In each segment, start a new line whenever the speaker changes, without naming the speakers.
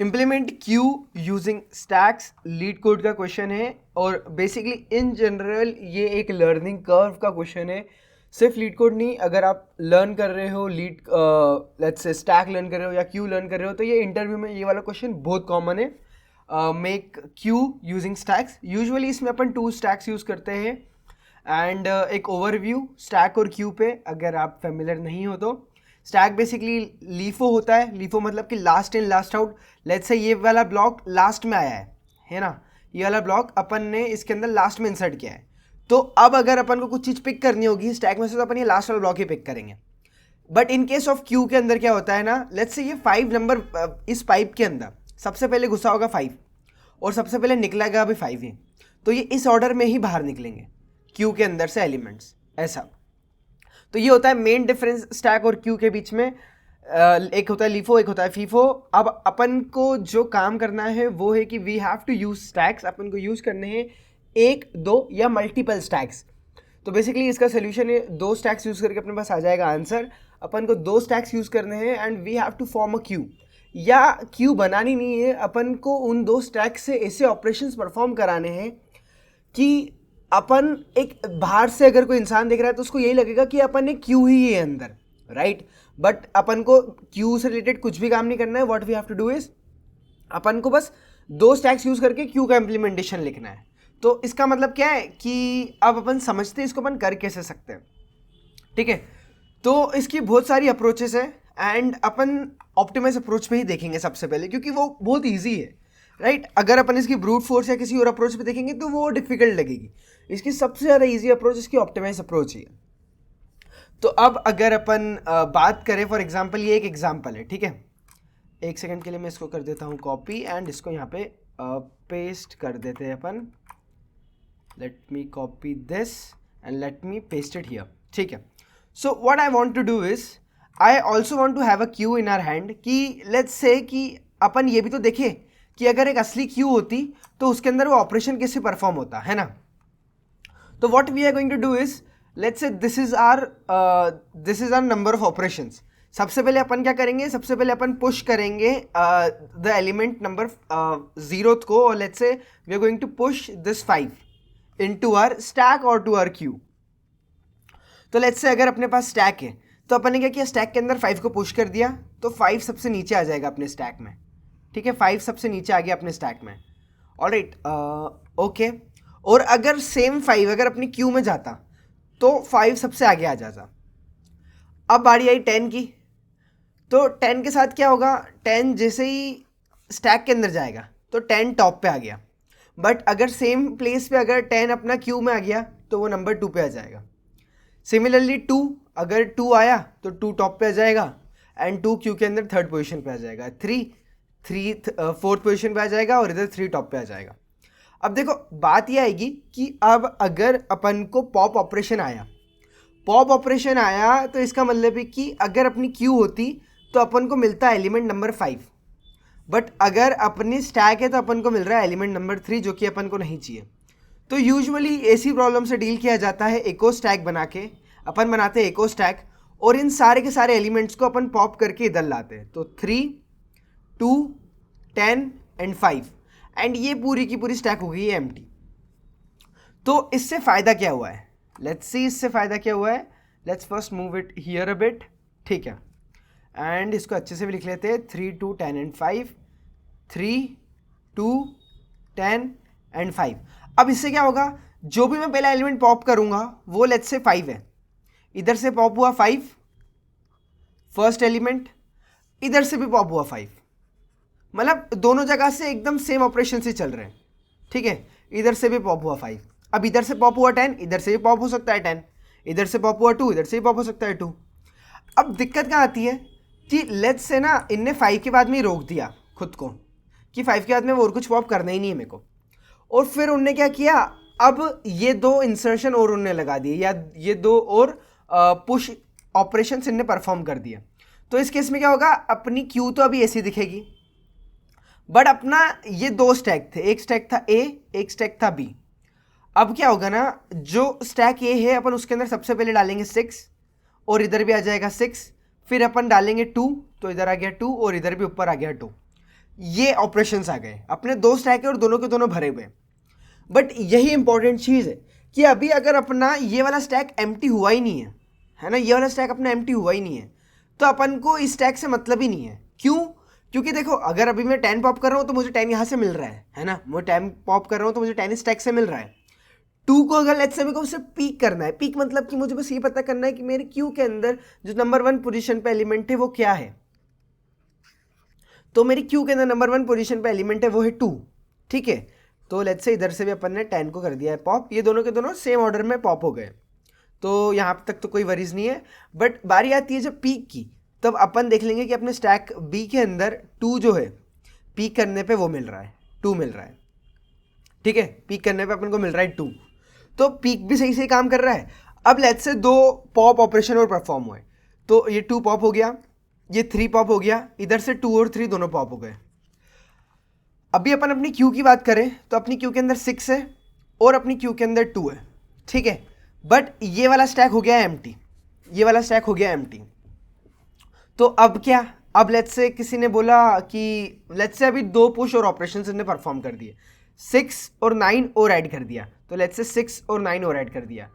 Implement Q using stacks leet code का question है और बेसिकली इन जनरल ये एक लर्निंग कर्व का क्वेश्चन है। सिर्फ लीड कोड नहीं, अगर आप लर्न कर रहे हो lead let's say stack learn कर रहे हो या क्यू लर्न कर रहे हो तो ये इंटरव्यू में ये वाला क्वेश्चन बहुत कॉमन है। Make Q using stacks, usually इसमें अपन 2 स्टैक्स यूज़ करते हैं एंड एक ओवरव्यू स्टैक और क्यू पे अगर आप फेमिलियर नहीं हो तो। स्टैक बेसिकली लीफो होता है, लीफो मतलब कि last in last out. Let's say ये वाला ब्लॉक लास्ट में आया है ना, ये वाला ब्लॉक अपन ने इसके अंदर लास्ट में इंसर्ट किया है। तो अब अगर अपन को कुछ चीज़ पिक करनी होगी स्टैक में से तो अपन ये लास्ट वाला ब्लॉक ही पिक करेंगे। But in case of Q के अंदर क्या होता है ना, लेट्स से ये 5 नंबर इस पाइप के अंदर सबसे पहले घुसा होगा 5 और सबसे पहले निकलेगा भी 5 ही, तो ये इस ऑर्डर में ही बाहर निकलेंगे क्यू के अंदर से एलिमेंट्स, ऐसा। तो ये होता है मेन डिफरेंस स्टैक और क्यू के बीच में। एक होता है लीफो, एक होता है फीफो। अब अपन को जो काम करना है वो है कि we have to use stacks. अपन को यूज़ करने हैं 1, 2 या मल्टीपल स्टैक्स। तो बेसिकली इसका सोल्यूशन है 2 स्टैक्स यूज़ करके अपने पास आ जाएगा आंसर। अपन को 2 स्टैक्स यूज़ करने हैं and we have to form a queue, या क्यू बनानी नहीं है, अपन को उन 2 स्टैक्स से ऐसे ऑपरेशंस परफॉर्म कराने हैं कि अपन एक बाहर से अगर कोई इंसान देख रहा है तो उसको यही लगेगा कि अपन एक क्यू ही है अंदर, राइट। बट अपन को क्यू से रिलेटेड कुछ भी काम नहीं करना है। What we have to do is अपन को बस 2 स्टैक्स यूज करके क्यू का इम्प्लीमेंटेशन लिखना है। तो इसका मतलब क्या है कि अब अपन समझते हैं इसको अपन कर कैसे सकते हैं, ठीक है। तो इसकी बहुत सारी अप्रोचेस है एंड अपन ऑप्टिमाइज अप्रोच पे ही देखेंगे सबसे पहले, क्योंकि वो बहुत ईजी है, राइट। अगर अपन इसकी ब्रूट फोर्स या किसी और अप्रोच पे देखेंगे तो वो डिफिकल्ट लगेगी। इसकी सबसे ज़्यादा ईजी अप्रोच इसकी ऑप्टिमाइज अप्रोच ही है। तो अब अगर अपन बात करें, फॉर एग्जांपल ये एक एग्जांपल है, ठीक है। एक सेकंड के लिए मैं इसको कर देता हूँ कॉपी एंड इसको यहाँ पे पेस्ट कर देते हैं अपन। Let me copy this and let me paste it here, ठीक है। So what I want to do is I also want to have a queue in our hand, कि लेट्स से कि अपन ये भी तो देखें कि अगर एक असली क्यू होती तो उसके अंदर वो ऑपरेशन कैसे परफॉर्म होता है ना। तो what we are going to do is let's say this is our number of operations. सबसे पहले अपन क्या करेंगे, सबसे पहले अपन पुश करेंगे द एलिमेंट नंबर 0 को, और let's say we are going to push this 5 into our stack और टू आवर क्यू। तो लेट्स से अगर अपने पास स्टैक है तो अपन ने क्या किया, स्टैक के अंदर 5 को पुश कर दिया तो 5 सबसे नीचे आ जाएगा अपने स्टैक में, ठीक है। 5 सबसे नीचे आ गया अपने स्टैक में, ऑलराइट, ओके। और अगर सेम 5 अगर अपनी क्यू में जाता तो 5 सबसे आगे आ जाता। अब बारी आई 10 की, तो 10 के साथ क्या होगा, 10 जैसे ही स्टैक के अंदर जाएगा तो 10 टॉप पे आ गया। बट अगर सेम प्लेस पे अगर 10 अपना क्यू में आ गया तो वो नंबर 2 पे आ जाएगा। सिमिलरली 2, अगर 2 आया तो 2 टॉप पे आ जाएगा एंड 2 क्यू के अंदर 3rd पोजीशन पे आ जाएगा। 3 4th पोजीशन पे आ जाएगा और इधर 3 टॉप पे आ जाएगा। अब देखो बात ये आएगी कि अब अगर अपन को पॉप ऑपरेशन आया तो इसका मतलब है कि अगर अपनी क्यू होती तो अपन को मिलता है एलिमेंट नंबर 5, बट अगर अपनी स्टैक है तो अपन को मिल रहा है एलिमेंट नंबर 3, जो कि अपन को नहीं चाहिए। तो यूजुअली ऐसी प्रॉब्लम से डील किया जाता है इको स्टैक बना के। अपन बनाते हैं इको स्टैक और इन सारे के सारे एलिमेंट्स को अपन पॉप करके इधर लाते हैं। तो 3, 2, 10 एंड 5 एंड ये पूरी की पूरी स्टैक हो गई है एम्प्टी। तो इससे फ़ायदा क्या हुआ है, लेट्स सी इससे फ़ायदा क्या हुआ है। Let's first move it here a bit, ठीक है। एंड इसको अच्छे से भी लिख लेते हैं, 3, 2, 10 एंड 5, 3, 2, 10 एंड 5। अब इससे क्या होगा, जो भी मैं पहला एलिमेंट पॉप करूंगा वो लेट्स से 5 है, इधर से पॉप हुआ 5 फर्स्ट एलिमेंट, इधर से भी पॉप हुआ 5, मतलब दोनों जगह से एकदम सेम ऑपरेशन से चल रहे हैं, ठीक है। इधर से भी पॉप हुआ 5, अब इधर से पॉप हुआ 10, इधर से भी पॉप हो सकता है 10, इधर से पॉप हुआ 2, इधर से भी पॉप हो सकता है 2। अब दिक्कत कहाँ आती है कि लेट्स से ना इनने 5 के बाद में ही रोक दिया खुद को कि 5 के बाद में वो और कुछ पॉप करना ही नहीं है मेरे को, और फिर उनने क्या किया, अब ये 2 इंसर्शन और उनने लगा दिए, या ये 2 और पुश ऑपरेशन इनने परफॉर्म कर दिया। तो इस केस में क्या होगा, अपनी क्यू तो अभी ऐसी दिखेगी, बट अपना ये 2 स्टैक थे, एक स्टैक था ए, एक स्टैक था बी। अब क्या होगा ना, जो स्टैक ए है अपन उसके अंदर सबसे पहले डालेंगे 6 और इधर भी आ जाएगा 6, फिर अपन डालेंगे 2 तो इधर आ गया 2 और इधर भी ऊपर आ गया 2। ये ऑपरेशंस आ गए, अपने दो स्टैक है और दोनों के दोनों भरे हुए। बट यही इंपॉर्टेंट चीज़ है कि अभी अगर अपना ये वाला स्टैक एम्प्टी हुआ ही नहीं है ना, ये वाला स्टैक अपना एम्प्टी हुआ ही नहीं है, तो अपन को इस स्टैक से मतलब ही नहीं है। क्यों? क्योंकि देखो अगर अभी मैं 10 पॉप कर रहा हूँ तो मुझे 10 यहाँ से मिल रहा है ना, मैं 10 पॉप कर रहा हूँ तो मुझे 10 स्टैक से मिल रहा है। 2 को अगर लेट्स से मेरे को उसे पीक करना है, पीक मतलब कि मुझे बस ये पता करना है कि मेरे क्यू के अंदर जो नंबर 1 पोजीशन पे एलिमेंट है वो क्या है। तो मेरी क्यू के अंदर नंबर 1 पोजीशन पे एलिमेंट है वो है 2, ठीक है। तो लेट्स से इधर से भी अपन ने 10 को कर दिया है पॉप, ये दोनों के दोनों सेम ऑर्डर में पॉप हो गए, तो यहाँ तक तो कोई वरीज नहीं है। बट बारी आती है जब पीक की, तब अपन देख लेंगे कि अपने स्टैक बी के अंदर 2 जो है पीक करने पे वो मिल रहा है, 2 मिल रहा है, ठीक है। पीक करने पे अपन को मिल रहा है 2, तो पीक भी सही से काम कर रहा है। अब लेट्स से 2 पॉप ऑपरेशन और परफॉर्म हुए, तो ये 2 पॉप हो गया, ये 3 पॉप हो गया, इधर से 2 और 3 दोनों पॉप हो गए। अभी अपन अपनी क्यू की बात करें तो अपनी क्यू के अंदर 6 है और अपनी क्यू के अंदर 2 है, ठीक है। बट ये वाला स्टैक हो गया एम्प्टी, ये वाला स्टैक हो गया एम्प्टी। तो अब क्या, अब लेट्स से किसी ने बोला कि लेट्स से अभी 2 पुश और ऑपरेशंस ने परफॉर्म कर दिए, 6 और 9 और ऐड कर दिया, तो लेट्स से 6 और 9 और ऐड कर दिया।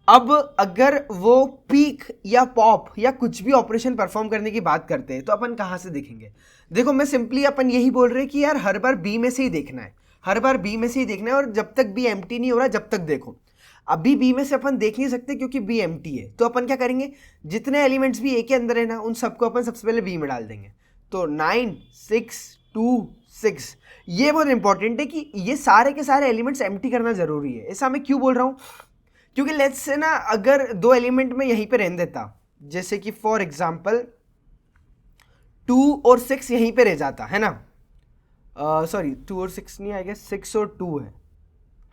अब अगर वो पीक या पॉप या कुछ भी ऑपरेशन परफॉर्म करने की बात करते हैं तो अपन कहाँ से देखेंगे? देखो मैं सिंपली अपन यही बोल रहे हैं कि यार हर बार बी में से ही देखना है, हर बार बी में से ही देखना है, और जब तक बी एम्प्टी नहीं हो रहा जब तक देखो। अभी बी में से अपन देख नहीं सकते क्योंकि बी एम्प्टी है, तो अपन क्या करेंगे, जितने एलिमेंट्स भी ए के अंदर है ना उन सबको अपन सबसे पहले बी में डाल देंगे। तो 9 6 2 6, ये बहुत इंपॉर्टेंट है कि ये सारे के सारे एलिमेंट्स एम्प्टी करना जरूरी है। ऐसा मैं क्यों बोल रहा हूँ, क्योंकि लेट्स से ना अगर 2 एलिमेंट में यहीं पे रहने देता, जैसे कि फॉर एग्जांपल 2 और 6 यहीं पे रह जाता है ना, सॉरी 2 और 6 नहीं आएगा, 6 और 2 है,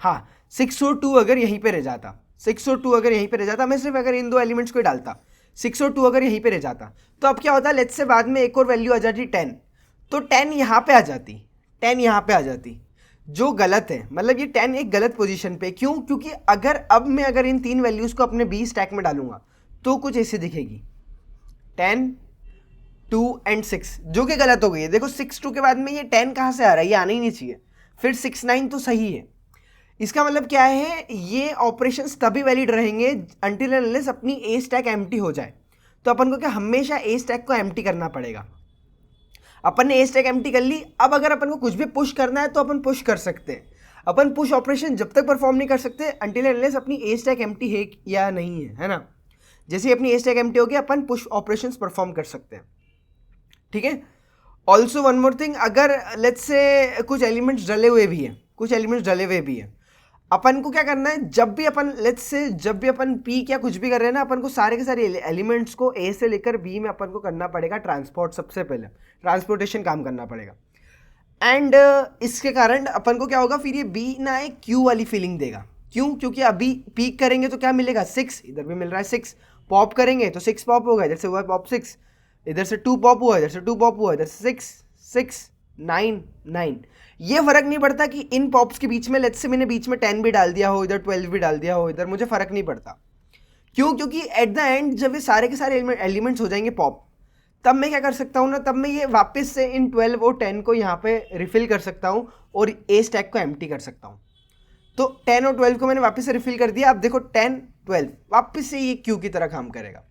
हाँ 6 और 2 अगर यहीं पे रह जाता, 6 और 2 अगर यहीं पे रह जाता, मैं सिर्फ अगर इन 2 एलिमेंट्स को ही डालता, 6 और 2 अगर यहीं पे रह जाता, तो अब क्या होता, लेट्स से बाद में एक और वैल्यू आ जाती 10, तो 10 यहाँ पे आ जाती, 10 यहाँ पे आ जाती, जो गलत है, मतलब ये 10 एक गलत पोजीशन पे। क्यों? क्योंकि अगर अब मैं अगर इन 3 वैल्यूज़ को अपने बी स्टैक में डालूंगा तो कुछ ऐसे दिखेगी, 10 2 एंड 6, जो कि गलत हो गई है। देखो 6 2 के बाद में ये 10 कहाँ से आ रहा है, ये आना ही नहीं चाहिए। फिर 6 9 तो सही है, इसका मतलब क्या है, ये ऑपरेशंस तभी वैलिड रहेंगे अंटिल एंड अनलेस अपनी ए स्टैक एम्प्टी हो जाए। तो अपन को क्या हमेशा ए स्टैक को एम्प्टी करना पड़ेगा। अपन ने ए स्टैक एम्प्टी कर ली, अब अगर अपन को कुछ भी पुश करना है तो अपन पुश कर सकते हैं। अपन पुश ऑपरेशन जब तक परफॉर्म नहीं कर सकते अंटिल एंड अनलेस अपनी ए स्टैक एम्प्टी है या नहीं है ना। जैसे ही अपनी ए स्टैक एम्प्टी हो गया अपन पुश ऑपरेशंस परफॉर्म कर सकते हैं, ठीक है। ऑल्सो वन मोर थिंग, अगर लेट्स से कुछ एलिमेंट्स डले हुए भी हैं, कुछ एलिमेंट्स डले हुए भी हैं, अपन को क्या करना है, जब भी अपन लेट्स से जब भी अपन पी क्या कुछ भी कर रहे हैं ना, अपन को सारे के सारे एलिमेंट्स को ए से लेकर बी में अपन को करना पड़ेगा ट्रांसपोर्ट, सबसे पहले ट्रांसपोर्टेशन काम करना पड़ेगा। एंड इसके कारण अपन को क्या होगा, फिर ये बी ना एक क्यू वाली फीलिंग देगा। क्यों? क्योंकि अभी पीक करेंगे तो क्या मिलेगा, 6, इधर भी मिल रहा है 6, पॉप करेंगे तो 6 पॉप होगा, इधर से हुआ पॉप 6, इधर से 2 पॉप हुआ, इधर से 2 पॉप हुआ, इधर से 6 6 9 9। ये फर्क नहीं पड़ता कि इन पॉप्स के बीच में लेट्स से मैंने बीच में 10 भी डाल दिया हो, इधर 12 भी डाल दिया हो, इधर मुझे फर्क नहीं पड़ता। क्यों? क्योंकि एट द एंड जब ये सारे के सारे एलिमेंट्स हो जाएंगे पॉप, तब मैं क्या कर सकता हूँ ना, तब मैं ये वापस से इन 12 और 10 को यहाँ पे रिफिल कर सकता हूँ और ए स्टैक को एम्प्टी कर सकता हूँ। तो 10 और 12 को मैंने वापस से रिफिल कर दिया, अब देखो 10 12 वापस से ये क्यू की तरह काम करेगा,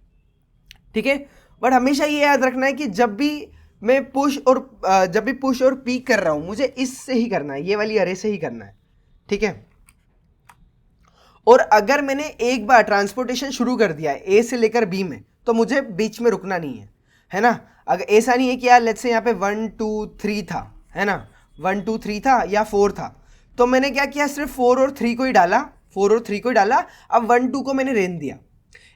ठीक है। बट हमेशा ये याद रखना है कि जब भी मैं पुश और पीक कर रहा हूँ मुझे इससे ही करना है, ये वाली अरे से ही करना है, ठीक है। और अगर मैंने एक बार ट्रांसपोर्टेशन शुरू कर दिया है ए से लेकर बी में, तो मुझे बीच में रुकना नहीं है ना। अगर ऐसा नहीं है कि यार लेट्स से यहाँ पे 1 2 3 था, है ना, 1 2 3 था या 4 था, तो मैंने क्या किया, सिर्फ 4 और 3 को ही डाला, 4 और 3 को ही डाला, अब 1 2 को मैंने रहने दिया।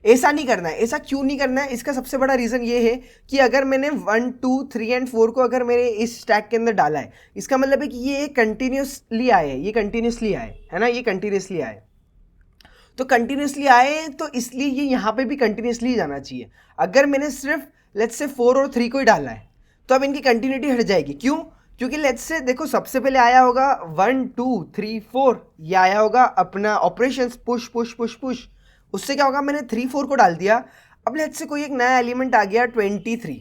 ऐसा नहीं करना है। ऐसा क्यों नहीं करना है, इसका सबसे बड़ा रीज़न ये है कि अगर मैंने 1 2 3 एंड 4 को अगर मैंने इस स्टैक के अंदर डाला है, इसका मतलब है कि ये कंटिन्यूसली आए, ये कंटिन्यूसली आए, है ना, ये कंटिन्यूसली आए। तो कंटिन्यूसली आए तो इसलिए ये यहाँ पे भी कंटिन्यूसली जाना चाहिए। अगर मैंने सिर्फ लेट्स से 4 और 3 को ही डाला है तो अब इनकी कंटिन्यूटी हट जाएगी। क्यों? क्योंकि लेट्स से देखो सबसे पहले आया होगा 1 2 3 4, ये आया होगा अपना operations push push push push, उससे क्या होगा, मैंने 3 4 को डाल दिया। अब लेट्स से कोई एक नया एलिमेंट आ गया 23,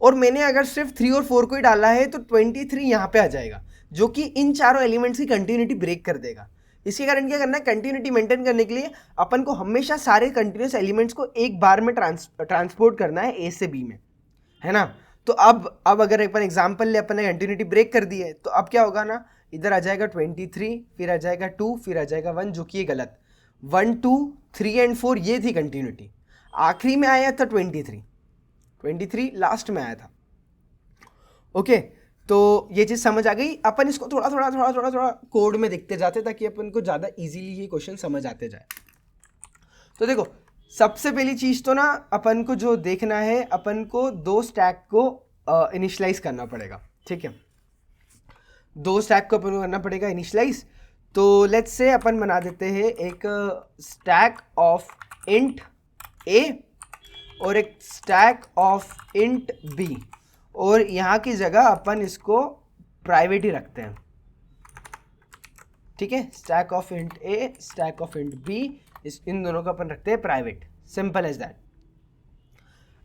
और मैंने अगर सिर्फ 3 और 4 को ही डाला है तो 23 यहाँ पे आ जाएगा, जो कि इन चारों एलिमेंट्स की कंटिन्यूटी ब्रेक कर देगा। इसी कारण क्या करना है, कंटिन्यूटी मेंटेन करने के लिए अपन को हमेशा सारे कंटिन्यूस एलिमेंट्स को एक बार में ट्रांसपोर्ट करना है ए से बी में, है ना। तो अब अगर अपन एग्जांपल ले, अपन ने कंटिन्यूटी ब्रेक कर दी है, तो अब क्या होगा ना, इधर आ जाएगा 23, फिर आ जाएगा 2, फिर आ जाएगा 1, जो कि ये गलत। 1 2 3 एंड 4 ये थी कंटिन्यूटी, आखिरी में आया था 23 लास्ट में आया था। ओके, तो ये चीज़ समझ आ गई। अपन इसको थोड़ा थोड़ा कोड में देखते जाते ताकि अपन को ज़्यादा इजीली ये क्वेश्चन समझ आते जाए। तो देखो, सबसे पहली चीज़ तो ना अपन को जो देखना है, अपन को 2 स्टैक को इनिशियलाइज करना पड़ेगा, ठीक है। 2 स्टैक को अपन को करना पड़ेगा इनिशियलाइज। तो लेट्स से अपन बना देते हैं एक स्टैक ऑफ इंट ए और एक स्टैक ऑफ इंट बी, और यहाँ की जगह अपन इसको प्राइवेट ही रखते हैं, ठीक है। Stack of int A, stack of int B, इन दोनों को अपन रखते हैं प्राइवेट, सिंपल एज दैट।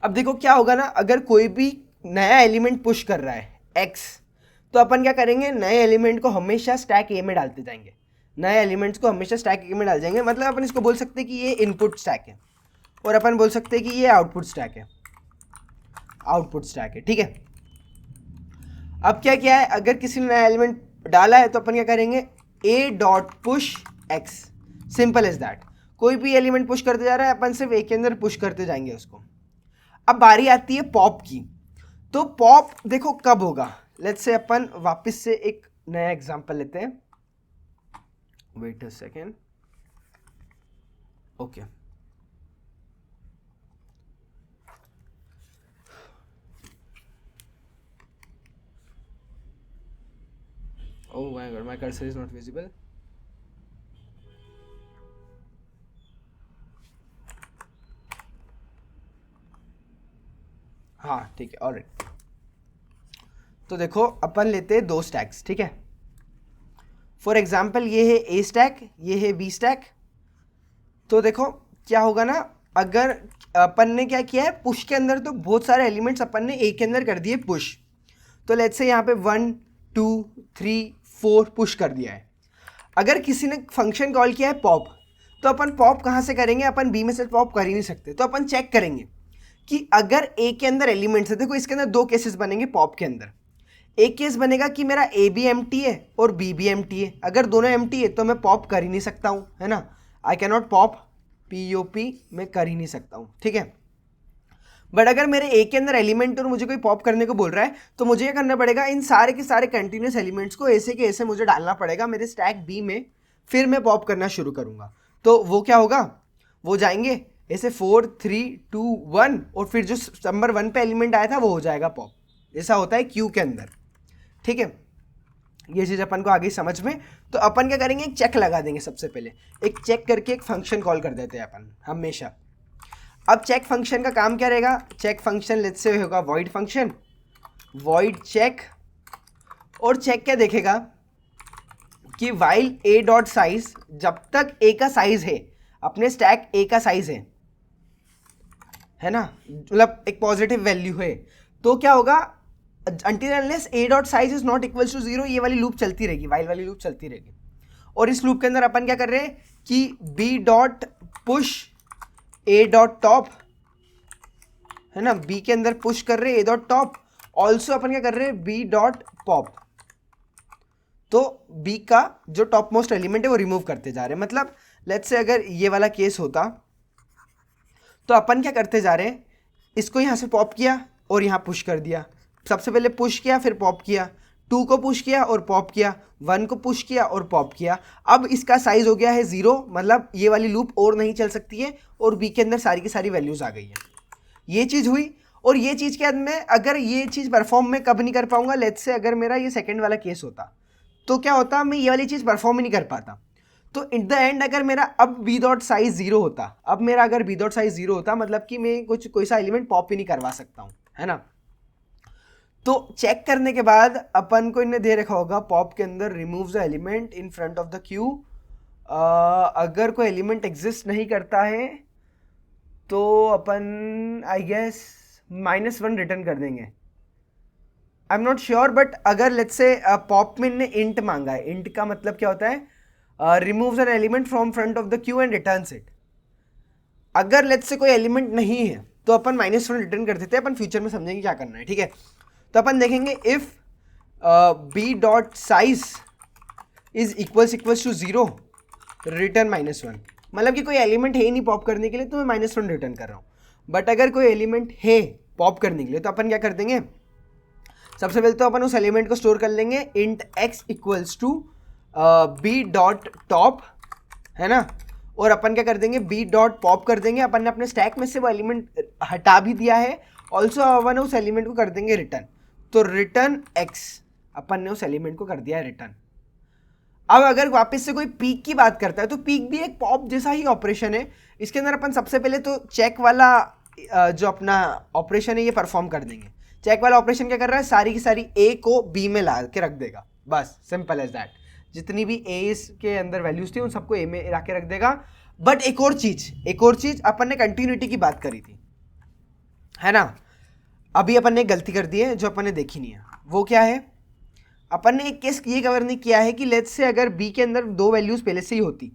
अब देखो क्या होगा ना, अगर कोई भी नया एलिमेंट पुश कर रहा है x, तो अपन क्या करेंगे, नए एलिमेंट को हमेशा स्टैक ए में डालते जाएंगे, नए एलिमेंट्स को हमेशा स्टैक ए में डाल जाएंगे। मतलब अपन इसको बोल सकते हैं कि ये इनपुट स्टैक है, और अपन बोल सकते हैं कि ये आउटपुट स्टैक है, ठीक है। अब क्या है, अगर किसी ने नया एलिमेंट डाला है तो अपन क्या करेंगे, a dot push x, simple as that. कोई भी एलिमेंट पुश करते जा रहा है, अपन सिर्फ a के अंदर पुश करते जाएंगे उसको। अब बारी आती है पॉप की। तो पॉप देखो कब होगा, लेट्स से अपन वापस से एक नया एग्जांपल लेते हैं, wait a second, okay. Oh my god, my cursor is not visible. हाँ ठीक है, ऑलराइट। तो देखो अपन लेते हैं 2 स्टैक्स, ठीक है। फॉर एग्जाम्पल ये है ए स्टैक, ये है बी स्टैक। तो देखो क्या होगा ना, अगर अपन ने क्या किया है, पुश के अंदर तो बहुत सारे एलिमेंट्स अपन ने ए के अंदर कर दिए पुश। तो लेट्स से यहाँ पे 1 2 3 4 पुश कर दिया है। अगर किसी ने फंक्शन कॉल किया है पॉप, तो अपन पॉप कहाँ से करेंगे, अपन बी में से पॉप कर ही नहीं सकते। तो अपन चेक करेंगे कि अगर ए के अंदर एलिमेंट्स है, देखो इसके अंदर 2 केसेस बनेंगे पॉप के अंदर। एक केस बनेगा कि मेरा ए भी एम्प्टी है और बी भी एम्प्टी है। अगर दोनों एम्प्टी है तो मैं पॉप कर ही नहीं सकता हूँ, है ना। I can not pop, POP मैं कर ही नहीं सकता हूँ, ठीक है। बट अगर मेरे ए के अंदर एलिमेंट और मुझे कोई पॉप करने को बोल रहा है, तो मुझे क्या करना पड़ेगा, इन सारे के सारे कंटिन्यूस एलिमेंट्स को ऐसे के ऐसे मुझे डालना पड़ेगा मेरे स्टैक बी में, फिर मैं पॉप करना शुरू करूँगा। तो वो क्या होगा, वो जाएंगे ऐसे 4 3 2 1, और फिर जो नंबर 1 पे एलिमेंट आया था वो हो जाएगा पॉप। ऐसा होता है क्यू के अंदर, ठीक है। ये चीज़ अपन को आगे समझ में। तो अपन क्या करेंगे, एक चेक लगा देंगे। सबसे पहले एक चेक करके एक फंक्शन कॉल कर देते हैं अपन हमेशा। अब चेक फंक्शन का काम क्या रहेगा, चेक फंक्शन लेट्स से होगा वॉइड फंक्शन, वॉइड चेक। और चेक क्या देखेगा कि वाइल ए डॉट साइज, जब तक ए का साइज है, अपने स्टैक ए का साइज है ना, मतलब एक पॉजिटिव वैल्यू है, तो क्या होगा, until unless a dot size is not equals to 0, ये वाली लूप चलती रहेगी, वाइल वाली लूप चलती रहेगी। और इस लूप के अंदर अपन क्या कर रहे हैं कि b dot push a dot top, है ना, b के अंदर पुश कर रहे हैं a डॉट टॉप। ऑल्सो अपन क्या कर रहे हैं, b डॉट पॉप। तो b का जो टॉप मोस्ट एलिमेंट है वो रिमूव करते जा रहे हैं। मतलब लेट्स से अगर ये वाला केस होता, तो अपन क्या करते जा रहे हैं, इसको यहाँ से पॉप किया और यहाँ पुश कर दिया। सबसे पहले पुश किया, फिर पॉप किया, 2 को पुश किया और पॉप किया, 1 को पुश किया और पॉप किया। अब इसका साइज हो गया है 0, मतलब ये वाली लूप और नहीं चल सकती है, और बी के अंदर सारी की सारी वैल्यूज आ गई है। ये चीज़ हुई। और ये चीज़ के बाद में अगर ये चीज़ परफॉर्म मैं कब नहीं कर पाऊंगा, लेट्स से अगर मेरा ये सेकेंड वाला केस होता, तो क्या होता, मैं ये वाली चीज़ परफॉर्म ही नहीं कर पाता। तो इन द एंड अगर मेरा अब बी डॉट साइज 0 होता, अब मेरा अगर बी डॉट साइज 0 होता, मतलब कि मैं कोई सा एलिमेंट पॉप ही नहीं करवा सकता हूँ, है ना। तो चेक करने के बाद अपन को इन्हें दे रखा होगा पॉप के अंदर, remove the element in front of the Q. अगर कोई एलिमेंट एग्जिस्ट नहीं करता है तो अपन आई गेस -1 रिटर्न कर देंगे, I am not sure, but अगर लेट्स से पॉपमिन ने इंट मांगा है, इंट का मतलब क्या होता है, removes an element from front of the Q and returns it. अगर लेट्स से कोई एलिमेंट नहीं है तो अपन -1 रिटर्न कर देते हैं, अपन फ्यूचर में समझेंगे क्या करना है, ठीक है। तो अपन देखेंगे if B dot size is equals to 0 return -1, मतलब कि कोई एलिमेंट है ही नहीं पॉप करने के लिए, तो मैं -1 रिटर्न कर रहा हूँ। बट अगर कोई एलिमेंट है पॉप करने के लिए तो अपन क्या कर देंगे, सबसे पहले तो अपन उस एलिमेंट को स्टोर कर लेंगे int x equals to B dot top, है ना, और अपन क्या कर देंगे बी डॉट पॉप कर देंगे। अपन ने अपने स्टैक में से वो एलिमेंट हटा भी दिया है, ऑल्सो अपन उस एलिमेंट को कर देंगे रिटर्न, तो रिटर्न x अपन ने उस एलिमेंट को कर दिया है रिटर्न। अब अगर वापस से कोई पीक की बात करता है तो पीक भी एक पॉप जैसा ही ऑपरेशन है। इसके अंदर अपन सबसे पहले तो चेक वाला जो अपना ऑपरेशन है ये परफॉर्म कर देंगे। चेक वाला ऑपरेशन क्या कर रहा है, सारी की सारी ए को बी में ला के रख देगा, बस सिंपल एज दैट। जितनी भी ए के अंदर वैल्यूज थी उन सबको ए में ला के रख देगा। बट एक और चीज अपन ने कंटिन्यूटी की बात करी थी, है ना, अभी अपन ने एक गलती कर दी है जो अपन ने देखी नहीं है। वो क्या है, अपन ने एक केस ये कवर नहीं किया है कि लेट्स से अगर बी के अंदर 2 वैल्यूज पहले से ही होती,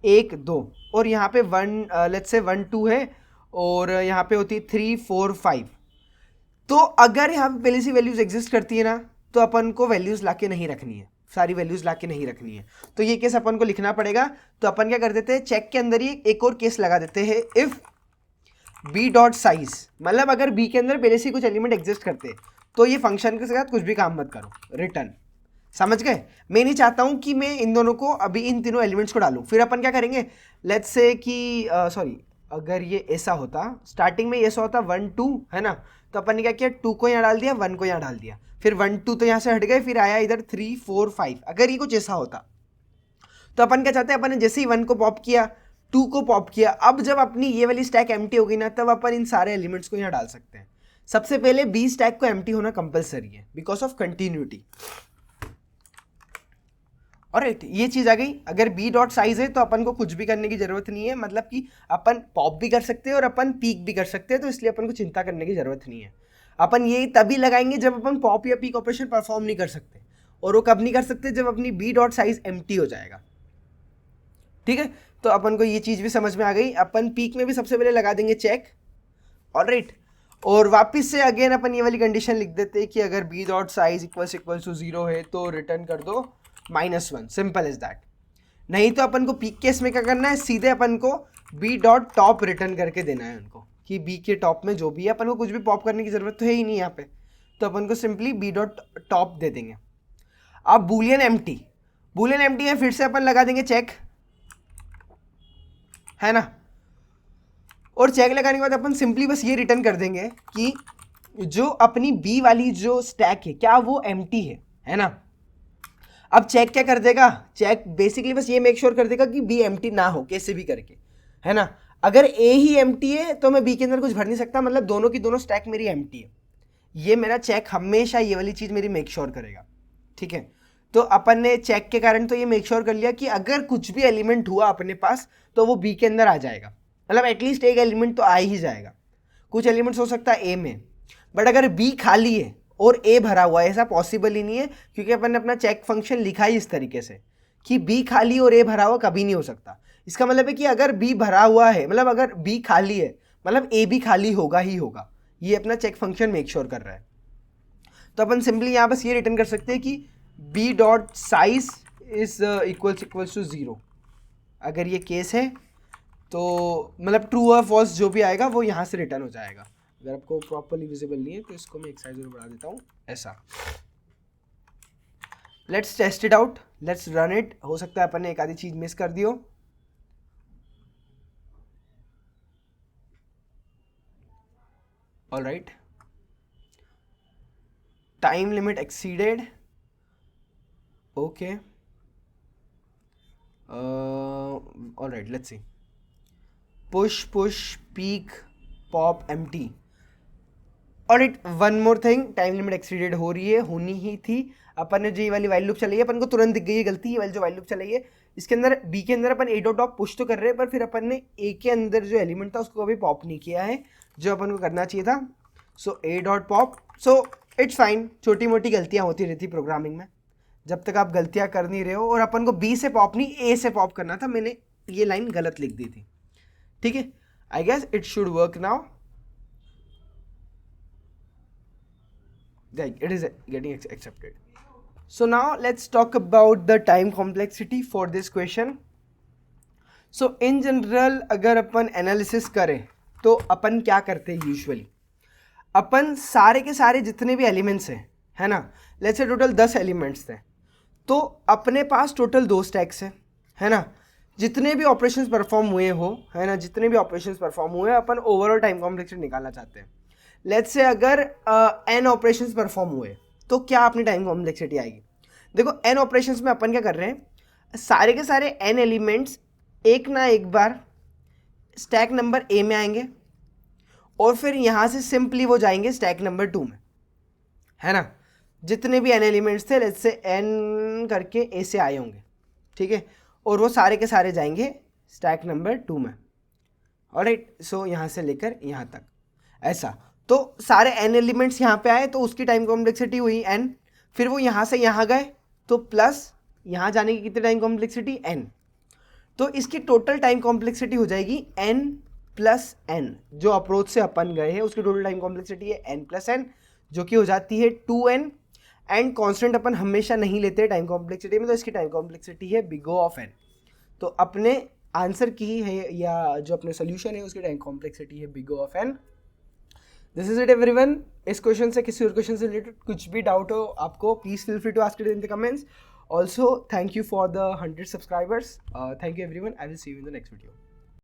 1 2, और यहाँ पे 1 लेट्स से 1 2 है, और यहाँ पे होती 3 4 5, तो अगर यहाँ पे पहले से वैल्यूज एग्जिस्ट करती है ना, तो अपन को वैल्यूज लाके नहीं रखनी है, सारी वैल्यूज लाके नहीं रखनी है, तो ये केस अपन को लिखना पड़ेगा। तो अपन क्या कर देते हैं, चेक के अंदर ही एक और केस लगा देते हैं, इफ बी डॉट साइज, मतलब अगर बी के अंदर पहले से कुछ एलिमेंट एग्जिस्ट करते हैं तो ये फंक्शन के साथ कुछ भी काम मत करो, रिटर्न। समझ गए, मैं नहीं चाहता हूं कि मैं इन दोनों को अभी इन तीनों एलिमेंट्स को डालूं। फिर अपन क्या करेंगे, लेट्स से कि सॉरी, अगर ये ऐसा होता, स्टार्टिंग में ऐसा होता 1 2, है ना, तो अपन ने क्या किया, 2 को यहाँ डाल दिया, 1 को यहाँ डाल दिया, फिर 1 2 तो यहाँ से हट गए, फिर आया इधर 3 4 5। अगर ये कुछ ऐसा होता तो अपन क्या चाहते हैं, अपन ने जैसे ही 1 को पॉप किया, 2 को पॉप किया, अब जब अपनी ये वाली स्टैक एम्प्टी होगी ना, तब अपन इन सारे एलिमेंट्स को यहाँ डाल सकते हैं। सबसे पहले बी स्टैक को एम्प्टी होना कंपलसरी है बिकॉज ऑफ कंटिन्यूटी। ऑलराइट, ये चीज आ गई। अगर बी डॉट साइज है तो अपन को कुछ भी करने की जरूरत नहीं है, मतलब कि अपन पॉप भी कर सकते हैं और अपन पीक भी कर सकते हैं, तो इसलिए अपन को चिंता करने की जरूरत नहीं है। अपन ये तभी लगाएंगे जब अपन पॉप या पीक ऑपरेशन परफॉर्म नहीं कर सकते, और वो कब नहीं कर सकते, जब अपनी बी डॉट साइज एम्प्टी हो जाएगा। ठीक है, तो अपन को ये चीज भी समझ में आ गई। अपन पीक में भी सबसे पहले लगा देंगे चेक, ऑलराइट, और वापस से अगेन अपन ये वाली कंडीशन लिख देते हैं कि अगर B dot size equals to 0 है तो रिटर्न कर दो -1, सिंपल इज दैट। नहीं तो अपन को पीक केस में क्या करना है, सीधे अपन को बी डॉट टॉप रिटर्न करके देना है उनको, कि बी के टॉप में जो भी है, अपन को कुछ भी पॉप करने की जरूरत तो है ही नहीं यहाँ पे, तो अपन को सिंपली बी डॉट टॉप दे देंगे। अब बूलियन एम्प्टी है, फिर से अपन लगा देंगे चेक, है ना, और चेक लगाने के बाद अपन सिंपली बस ये रिटर्न कर देंगे कि जो अपनी बी वाली जो स्टैक है क्या वो एम्प्टी है ना। अब चेक क्या कर देगा, चेक बेसिकली बस ये मेक श्योर कर देगा कि बी एम्प्टी ना हो कैसे भी करके, है ना। अगर ए ही एम्प्टी है तो मैं बी के अंदर कुछ भर नहीं सकता, मतलब दोनों की दोनों स्टैक मेरी एम्प्टी है। ये मेरा चेक हमेशा ये वाली चीज़ मेरी मेक श्योर करेगा, ठीक है। तो अपन ने चेक के कारण तो ये मेक श्योर कर लिया कि अगर कुछ भी एलिमेंट हुआ अपने पास तो वो बी के अंदर आ जाएगा, मतलब एटलीस्ट एक एलिमेंट तो आ ही जाएगा। कुछ एलिमेंट्स हो सकता है ए में, बट अगर बी खाली है और ए भरा हुआ है, ऐसा पॉसिबल ही नहीं है, क्योंकि अपन ने अपना चेक फंक्शन लिखा ही इस तरीके से कि बी खाली और ए भरा हुआ कभी नहीं हो सकता। इसका मतलब है कि अगर बी भरा हुआ है, मतलब अगर बी खाली है, मतलब ए भी खाली होगा ही होगा। ये अपना चेक फंक्शन मेक श्योर कर रहा है। तो अपन सिंपली यहाँ बस ये रिटर्न कर सकते हैं कि B dot size is equals to 0। अगर ये केस है तो मतलब ट्रू और फॉल्स जो भी आएगा वो यहाँ से रिटर्न हो जाएगा। अगर आपको प्रॉपरली विजिबल नहीं है तो इसको मैं एक साइज और बढ़ा देता हूँ, ऐसा। Let's test it out, let's run it. हो सकता है अपन ने एक आधी चीज मिस कर दी हो। Alright, time limit exceeded, okay, alright, let's see, push peak pop empty. Alright, one more thing, time limit exceeded हो रही है, होनी ही थी। अपन ने जो ये वाली वाइल लूप चलाई है, अपन को तुरंत दिख गई है गलती। ये वाली जो वाइल लूप चलाई है इसके अंदर बी के अंदर अपन ए डॉट टॉप पुश तो कर रहे हैं, पर फिर अपन ने ए के अंदर जो एलिमेंट था उसको अभी पॉप नहीं किया है, जो अपन को करना चाहिए था। So A dot pop. So it's fine, छोटी मोटी गलतियाँ होती रहती प्रोग्रामिंग में, जब तक आप गलतियाँ कर नहीं रहे हो. और अपन को बी से पॉप नहीं ए से पॉप करना था, मैंने ये लाइन गलत लिख दी थी. ठीक है, I guess it should work now. It is getting accepted. So now let's talk about the time complexity for this question. So in general अगर अपन एनालिसिस करें तो अपन क्या करते हैं यूजुअली, अपन सारे के सारे जितने भी एलिमेंट्स हैं, है ना, लेट्स से टोटल 10 एलिमेंट्स थे, तो अपने पास टोटल 2 स्टैक्स हैं, है ना. जितने भी ऑपरेशंस परफॉर्म हुए हो, है ना, जितने भी ऑपरेशंस परफॉर्म हुए, अपन ओवरऑल टाइम कॉम्प्लेक्सिटी निकालना चाहते हैं. लेट्स से अगर n ऑपरेशंस परफॉर्म हुए तो क्या अपनी टाइम कॉम्प्लेक्सिटी आएगी. देखो n ऑपरेशंस में अपन क्या कर रहे हैं, सारे के सारे n एलिमेंट्स एक ना एक बार स्टैक नंबर a में आएंगे और फिर यहाँ से सिंपली वो जाएंगे स्टैक नंबर 2 में, है ना. जितने भी n एलिमेंट्स थे लेट्स से n करके a से आए होंगे, ठीक है, और वो सारे के सारे जाएंगे स्टैक नंबर 2 में. ऑलराइट, सो यहाँ से लेकर यहाँ तक ऐसा. तो सारे n एलिमेंट्स यहाँ पे आए तो उसकी टाइम कॉम्प्लेक्सिटी हुई n. फिर वो यहाँ से यहाँ गए तो प्लस यहाँ जाने की कितनी टाइम कॉम्प्लेक्सिटी n. तो इसकी टोटल टाइम कॉम्प्लेक्सिटी हो जाएगी n प्लस n. जो अप्रोच से अपन गए हैं उसकी टोटल टाइम कॉम्प्लेक्सिटी है n प्लस n, जो कि हो जाती है 2n. एंड कॉन्स्टेंट अपन हमेशा नहीं लेते टाइम कॉम्प्लेक्सिटी में, तो इसकी टाइम कॉम्प्लेक्सिटी है बिग O ऑफ n. तो अपने आंसर की है या जो अपने सोल्यूशन है उसकी टाइम कॉम्प्लेक्सिटी है big O of n. This is it everyone. इस क्वेश्चन से किसी और क्वेश्चन से रिलेटेड कुछ भी डाउट हो आपको, please feel free to ask it in the comments. Also thank you for the 100 subscribers. Thank you everyone. I will see you in the next video.